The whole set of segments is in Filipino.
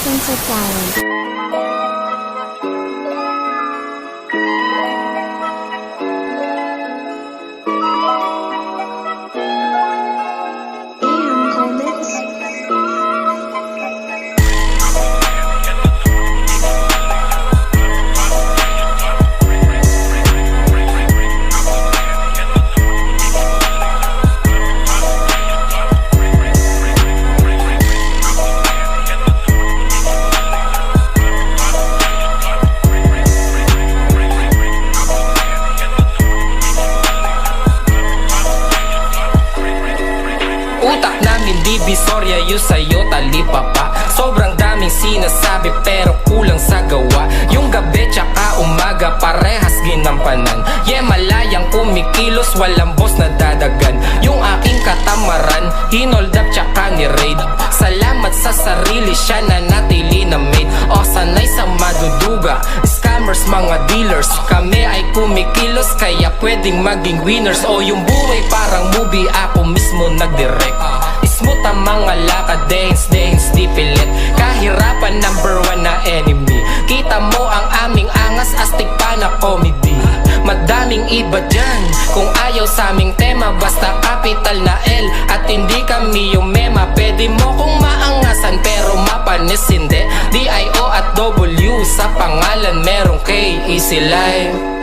Lessons with Talent. Utak namin divisorya, yung sa'yo talipapa. Sobrang daming sinasabi pero kulang sa gawa. Yung gabi tsaka umaga parehas ginampanan. Malayang kumikilos, walang boss na dadagan. Yung aking katamaran, hinold up tsaka ni-raid. Salamat sa sarili, siya na natili na made. O sanay sa maduduga, scammers, mga dealers. Kami ay kumikilos, kaya pwedeng maging winners. O yung buhay parang movie, ako mismo nagdirect. Smooth ang mga lakad, dance, di pilit. Kahirapan number one na enemy. Kita mo ang aming angas, astig pa na comedy. Madaming iba dyan, kung ayaw sa aming tema, basta capital na L at hindi kami yung mema. Pwede mo kong maangasan pero mapanis hindi. D-I-O at W sa pangalan merong K, easy life.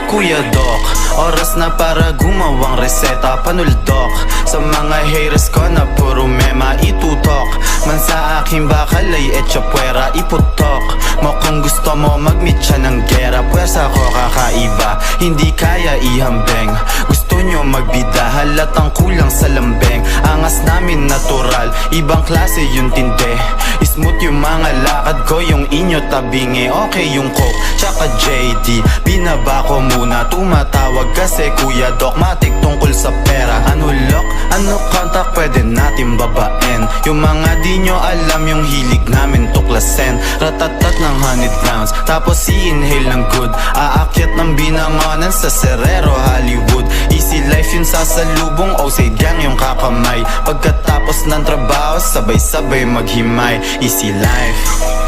Kuya Doc, oras na para gumawang reseta. Panuldok sa mga haters ko na puro mema itutok. Man sa aking bakal ay etcha puwera iputok. Mo kung gusto mo mag-meet siya ng gera. Pwersa ko kakaiba, hindi kaya ihambeng. Gusto nyo magbida, halatang kulang sa lambeng. Angas namin natural, ibang klase yung tinde. Smooth yung mga lakad ko, yung inyo tabingi. Okay yung coke, tsaka JD. Binaba ko muna, tumatawag kasi Kuya Doc matik tungkol sa pera. Ano lock, ano contact, pwede natin babaen. Yung mga di nyo alam, yung hilig namin tuklasen. Ratatat ng 100 rounds, tapos i-inhale ng good. Aakyat ng binangonan sa Serrero, Hollywood. Easy life yun sasalubong, OC gang yung kakamay. Pagkatapos ng trabaho, sabay-sabay maghimay. Easy life.